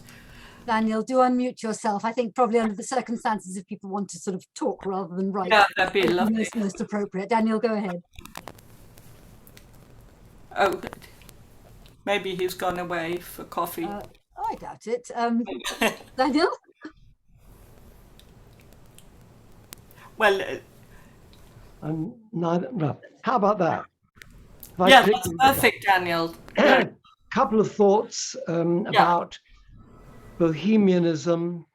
Daniel, do unmute yourself. I think probably under the circumstances, if people want to sort of talk rather than write, Yeah, that'd be lovely. most appropriate. Daniel, go ahead. Oh, maybe he's gone away for coffee. I doubt it. Daniel? Well, No. How about that? yeah, that's perfect, Daniel. A couple of thoughts about Bohemianism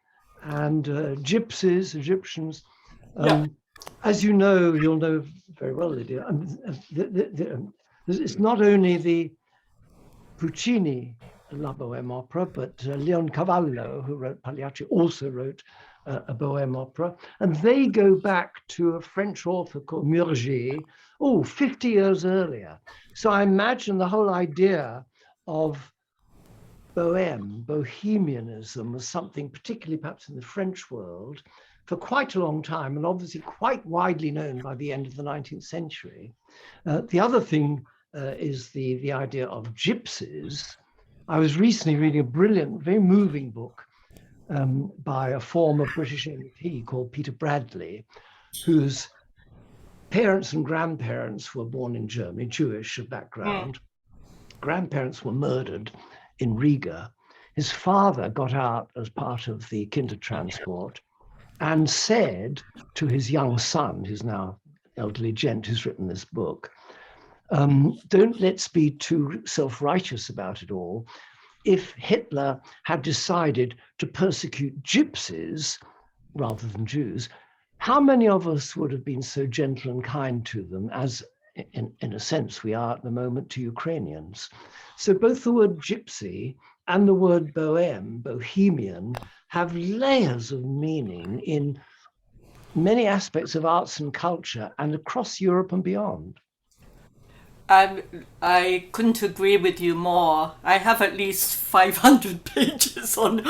and Egyptians. As you'll know very well, Lydia, it's not only the Puccini La Bohème opera, but Leoncavallo, who wrote Pagliacci, also wrote a Bohème opera. And they go back to a French author called Murger, 50 years earlier. So I imagine the whole idea of Bohemianism was something, particularly perhaps in the French world, for quite a long time, and obviously quite widely known by the end of the 19th century. The other thing is the idea of gypsies. I was recently reading a brilliant, very moving book by a former British MP called Peter Bradley, whose parents and grandparents were born in Germany, Jewish of background. Grandparents were murdered in Riga. His father got out as part of the Kindertransport and said to his young son, who's now elderly gent who's written this book, don't let's be too self-righteous about it all. If Hitler had decided to persecute gypsies rather than Jews, how many of us would have been so gentle and kind to them as in a sense we are at the moment to Ukrainians? So both the word gypsy and the word bohemian, have layers of meaning in many aspects of arts and culture and across Europe and beyond. I couldn't agree with you more. I have at least 500 pages on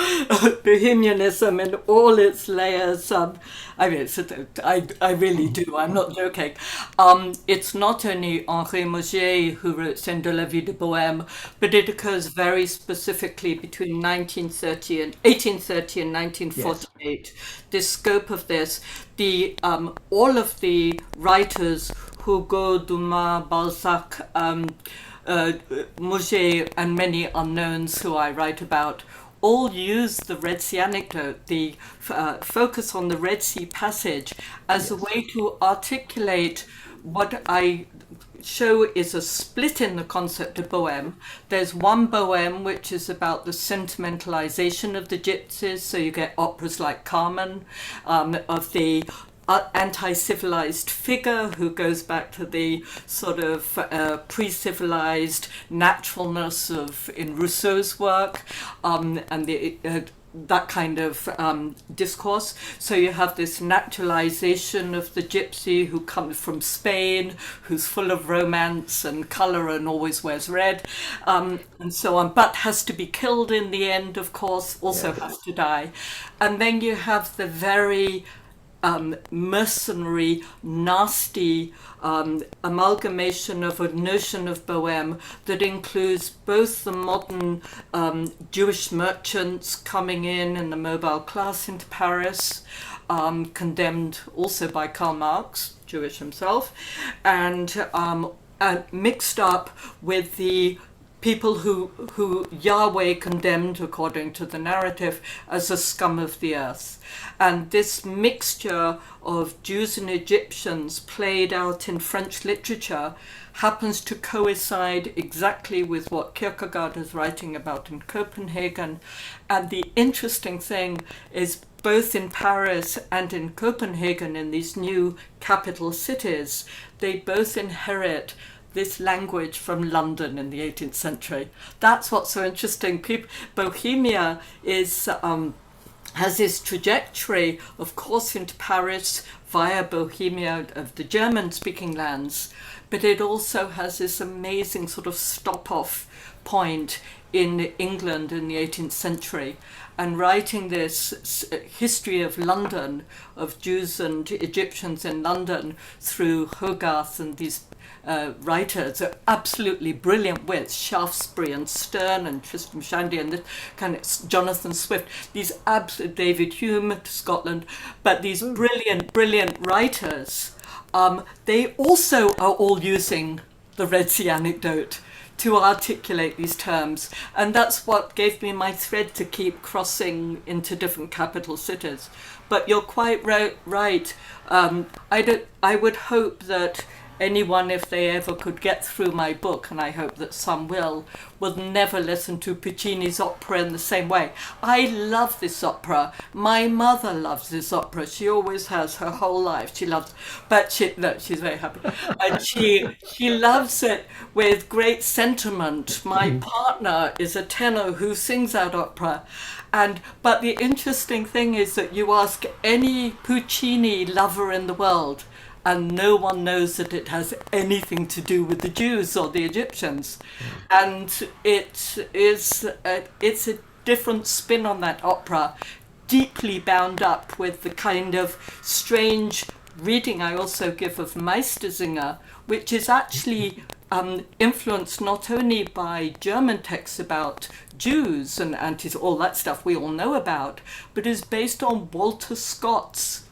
Bohemianism and all its layers. I really do. I'm not joking. It's not only Henri Murger who wrote Scène de la vie de Bohème, but it occurs very specifically between 1830 and 1948. Yes. The scope of this, all of the writers, Hugo, Dumas, Balzac, Murger, and many unknowns who I write about, all use the Red Sea anecdote, the focus on the Red Sea passage, as a way to articulate what I show is a split in the concept of Bohème. There's one Bohème which is about the sentimentalization of the gypsies, so you get operas like Carmen, of the anti-civilized figure who goes back to the sort of pre-civilized naturalness in Rousseau's work, and that kind of discourse. So you have this naturalization of the gypsy who comes from Spain, who's full of romance and color and always wears red, and so on, but has to be killed in the end, of course, also has to die. And then you have the very mercenary, nasty amalgamation of a notion of Bohème that includes both the modern Jewish merchants coming in the mobile class into Paris, condemned also by Karl Marx, Jewish himself, and mixed up with the people who Yahweh condemned, according to the narrative, as a scum of the earth. And this mixture of Jews and Egyptians played out in French literature happens to coincide exactly with what Kierkegaard is writing about in Copenhagen. And the interesting thing is both in Paris and in Copenhagen, in these new capital cities, they both inherit this language from London in the 18th century. That's what's so interesting. Bohemia is has this trajectory, of course, into Paris via Bohemia of the German-speaking lands, but it also has this amazing sort of stop-off point in England in the 18th century. And writing this history of London, of Jews and Egyptians in London through Hogarth and these writers are absolutely brilliant with Shaftesbury and Sterne and Tristram Shandy and this kind of Jonathan Swift, these absolute David Hume to Scotland, but these brilliant writers, they also are all using the Red Sea anecdote to articulate these terms, and that's what gave me my thread to keep crossing into different capital cities. But you're quite right. I would hope that anyone, if they ever could get through my book, and I hope that some will never listen to Puccini's opera in the same way. I love this opera. My mother loves this opera. She always has her whole life. She loves, she's very happy. And she loves it with great sentiment. My partner is a tenor who sings that opera. But the interesting thing is that you ask any Puccini lover in the world, and no one knows that it has anything to do with the Jews or the Egyptians. And it's a different spin on that opera, deeply bound up with the kind of strange reading I also give of Meistersinger, which is actually influenced not only by German texts about Jews and all that stuff we all know about, but is based on Walter Scott's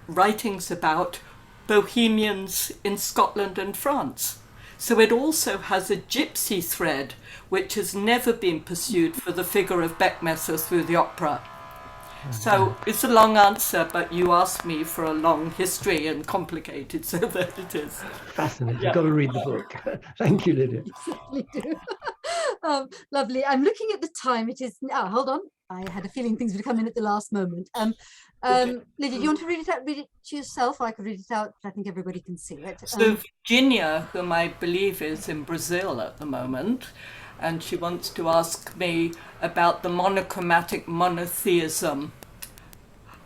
writings about Bohemians in Scotland and France. So it also has a gypsy thread, which has never been pursued for the figure of Beckmesser through the opera. So it's a long answer, but you asked me for a long history and complicated, so that it is. Fascinating. You've got to read the book. Thank you, Lydia. You certainly do. Lovely. I'm looking at the time. It is now. Hold on. I had a feeling things would come in at the last moment. Lydia, do you want to read it to yourself? Or I could read it out, but I think everybody can see it. So Virginia, whom I believe is in Brazil at the moment, and she wants to ask me about the monochromatic monotheism.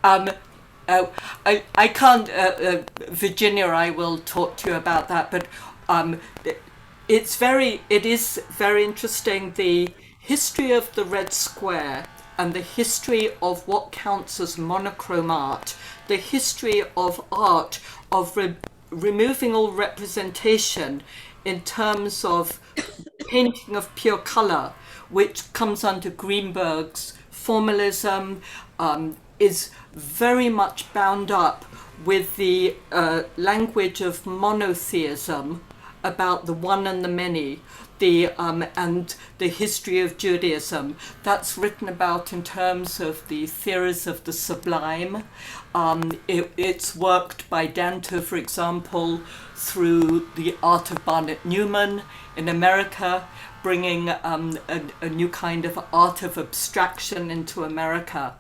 I can't, Virginia, I will talk to you about that, but it is very interesting, the history of the Red Square and the history of what counts as monochrome art, the history of art, of removing all representation in terms of painting of pure color, which comes under Greenberg's formalism, is very much bound up with the language of monotheism, about the one and the many, and the history of Judaism. That's written about in terms of the theories of the sublime. It's worked by Danto, for example, through the art of Barnett Newman in America, bringing a new kind of art of abstraction into America.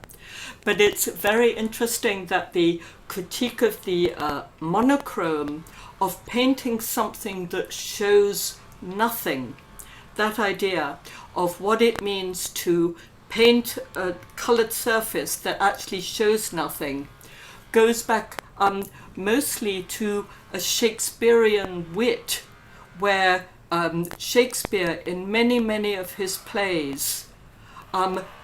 But it's very interesting that the critique of the monochrome, of painting something that shows nothing, that idea of what it means to paint a colored surface that actually shows nothing, goes back mostly to a Shakespearean wit, where Shakespeare, in many of his plays,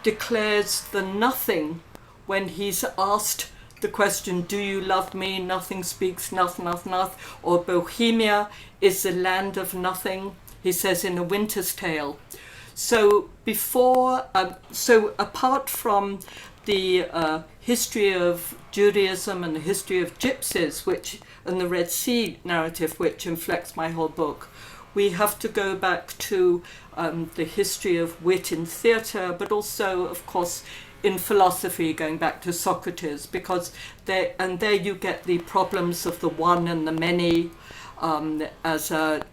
declares the nothing when he's asked the question, do you love me? Nothing speaks, nothing, or Bohemia is the land of nothing, he says in A Winter's Tale. So apart from the history of Judaism and the history of gypsies, and the Red Sea narrative, which inflects my whole book, we have to go back to the history of wit in theatre, but also, of course, in philosophy, going back to Socrates, because there you get the problems of the one and the many as a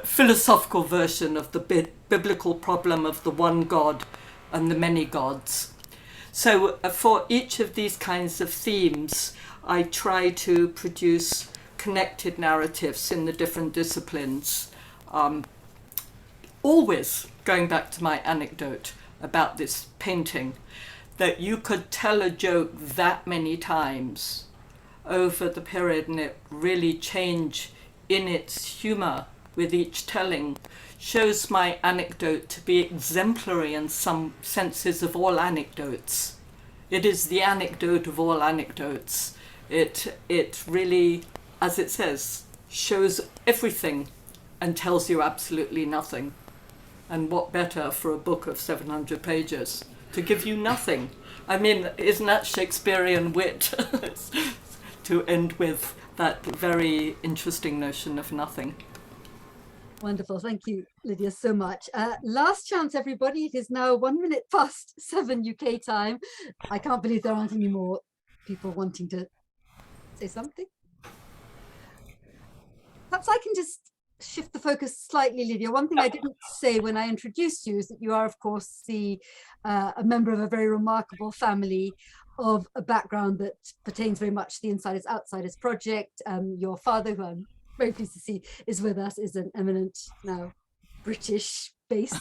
philosophical version of the biblical problem of the one God and the many gods. So for each of these kinds of themes, I try to produce connected narratives in the different disciplines, always going back to my anecdote about this painting, that you could tell a joke that many times over the period and it really change in its humor with each telling, shows my anecdote to be exemplary in some senses of all anecdotes. It is the anecdote of all anecdotes. It really, as it says, shows everything and tells you absolutely nothing. And what better for a book of 700 pages to give you nothing? I mean, isn't that Shakespearean wit to end with that very interesting notion of nothing? Wonderful. Thank you, Lydia, so much. Last chance, everybody. It is now 7:01 UK time. I can't believe there aren't any more people wanting to say something. Perhaps I can just shift the focus slightly, Lydia. One thing I didn't say when I introduced you is that you are, of course, a member of a very remarkable family of a background that pertains very much to the Insiders Outsiders project. Your father, who I'm very pleased to see is with us, is an eminent, now British based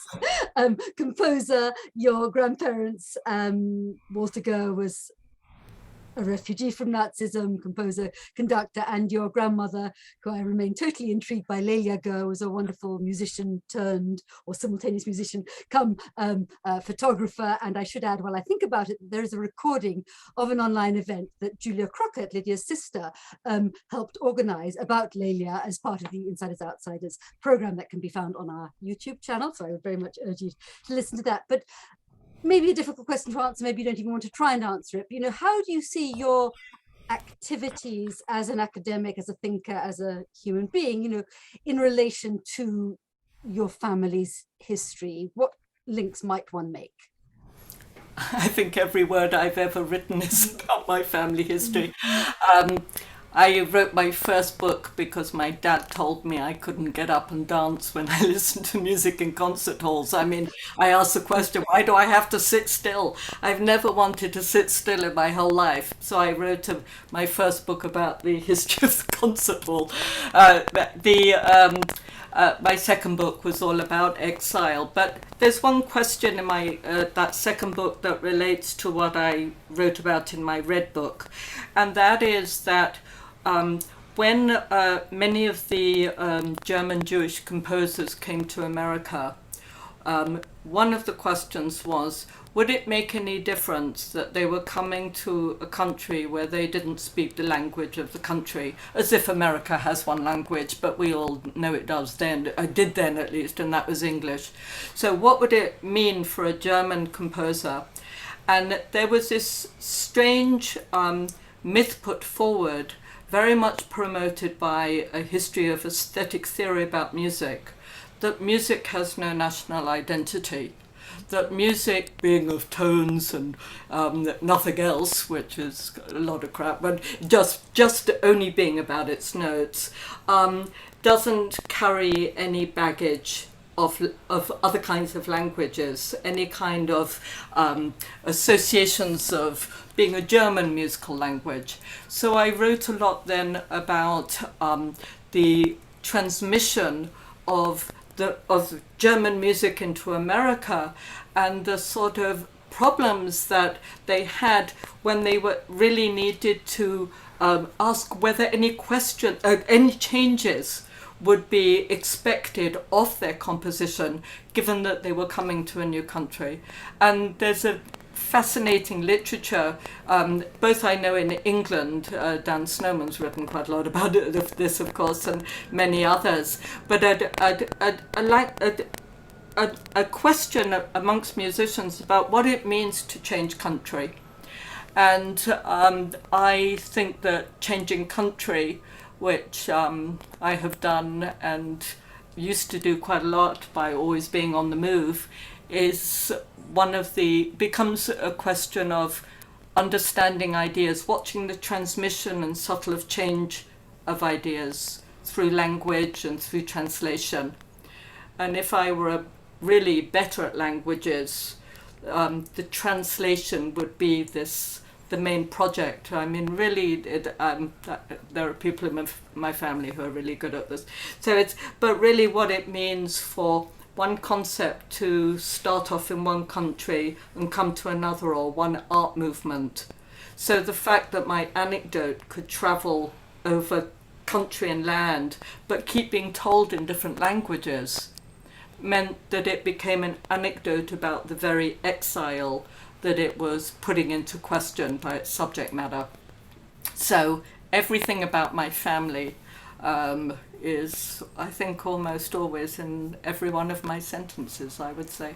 composer. Your grandparents, Walter Goehr, was a refugee from Nazism, composer, conductor, and your grandmother, who I remain totally intrigued by, Lydia Goehr, was a wonderful musician turned, or simultaneous musician, come photographer. And I should add, while I think about it, there is a recording of an online event that Julia Crockett, Lydia's sister, helped organize about Lydia as part of the Insiders Outsiders program that can be found on our YouTube channel. So I would very much urge you to listen to that. But maybe a difficult question to answer, maybe you don't even want to try and answer it, but, you know, how do you see your activities as an academic, as a thinker, as a human being, you know, in relation to your family's history? What links might one make? I think every word I've ever written is about my family history. I wrote my first book because my dad told me I couldn't get up and dance when I listened to music in concert halls. I mean, I asked the question, why do I have to sit still? I've never wanted to sit still in my whole life. So I wrote my first book about the history of the concert hall. My second book was all about exile, but there's one question in my that second book that relates to what I wrote about in my red book, and that is that when many of the German Jewish composers came to America, one of the questions was, would it make any difference that they were coming to a country where they didn't speak the language of the country, as if America has one language, but we all know it does then, I did then at least, and that was English. So what would it mean for a German composer? And there was this strange myth put forward, very much promoted by a history of aesthetic theory about music, that music has no national identity, that music, being of tones and nothing else, which is a lot of crap, but just only being about its notes, doesn't carry any baggage of other kinds of languages, any kind of associations of being a German musical language. So I wrote a lot then about the transmission of German music into America and the sort of problems that they had when they were really needed to ask whether any changes would be expected of their composition, given that they were coming to a new country. And there's a fascinating literature, both I know in England, Dan Snowman's written quite a lot about this, of course, and many others, but a question amongst musicians about what it means to change country. And I think that changing country, which I have done and used to do quite a lot by always being on the move, is becomes a question of understanding ideas, watching the transmission and subtle of change of ideas through language and through translation. And if I were really better at languages, the translation would be the main project. I mean, really, there are people in my family who are really good at this. But really what it means for one concept to start off in one country and come to another, or one art movement. So the fact that my anecdote could travel over country and land, but keep being told in different languages, meant that it became an anecdote about the very exile that it was putting into question by its subject matter. So everything about my family is, I think, almost always in every one of my sentences, I would say.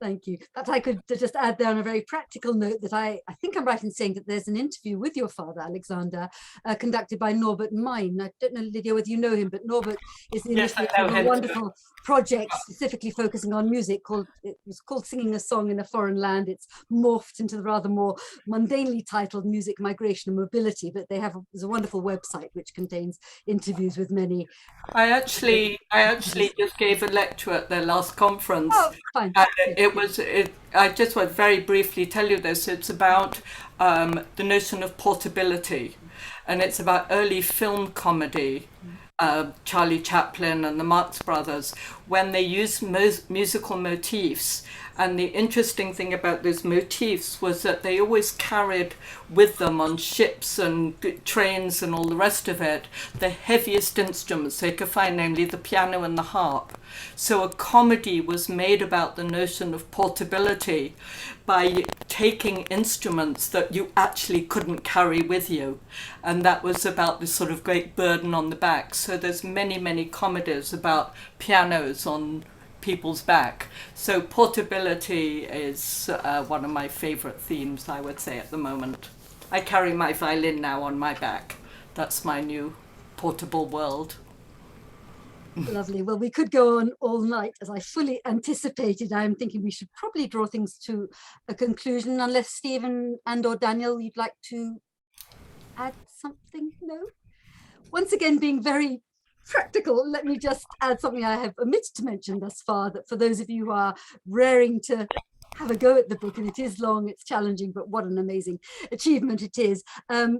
Thank you. Perhaps I could just add there on a very practical note that I think I'm right in saying that there's an interview with your father, Alexander, conducted by Norbert Mein. I don't know, Lydia, whether you know him, but Norbert is the Yes, I initiator know of a him. wonderful project specifically focusing on music it was called Singing a Song in a Foreign Land. It's morphed into the rather more mundanely titled Music, Migration and Mobility, but there's a wonderful website which contains interviews with many. I actually just gave a lecture at their last conference. Oh, fine. I just want to very briefly tell you this. It's about the notion of portability, and it's about early film comedy, Charlie Chaplin and the Marx Brothers, when they used musical motifs. And the interesting thing about those motifs was that they always carried with them on ships and trains and all the rest of it, the heaviest instruments they could find, namely the piano and the harp. So a comedy was made about the notion of portability by taking instruments that you actually couldn't carry with you. And that was about this sort of great burden on the back. So there's many, many comedies about pianos on people's back. So portability is one of my favorite themes, I would say, at the moment. I carry my violin now on my back. That's my new portable world. Lovely. Well, we could go on all night, as I fully anticipated. I'm thinking we should probably draw things to a conclusion, unless Stephen and or Daniel, you'd like to add something? No? Once again, being very practical, let me just add something I have omitted to mention thus far, that for those of you who are raring to have a go at the book, and it is long, it's challenging, but what an amazing achievement it is.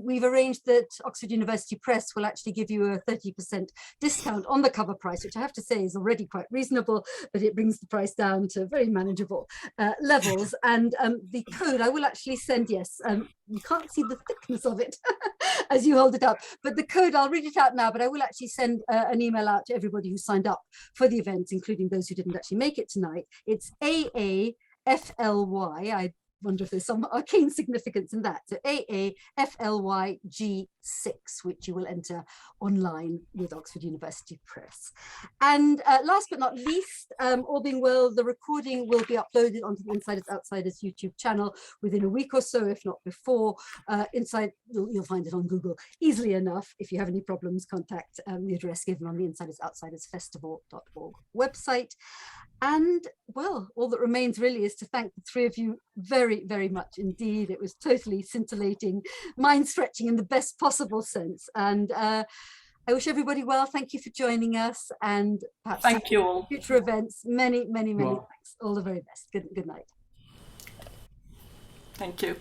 We've arranged that Oxford University Press will actually give you a 30% discount on the cover price, which I have to say is already quite reasonable, but it brings the price down to very manageable levels. And the code I will actually send, yes, you can't see the thickness of it as you hold it up, but the code, I'll read it out now, but I will actually send an email out to everybody who signed up for the event, including those who didn't actually make it tonight. It's AAFLY. I wonder if there's some arcane significance in that. So AAFLYG6, which you will enter online with Oxford University Press. And last but not least, all being well, the recording will be uploaded onto the Insiders Outsiders YouTube channel within a week or so, if not before. You'll find it on Google easily enough. If you have any problems, contact the address given on the Insiders Outsiders Festival.org website. And well, all that remains really is to thank the three of you very, very much indeed. It was totally scintillating, mind-stretching in the best possible sense. And I wish everybody well. Thank you for joining us, and perhaps thank you all. Future events. Many, many, many thanks. All the very best. Good night. Thank you.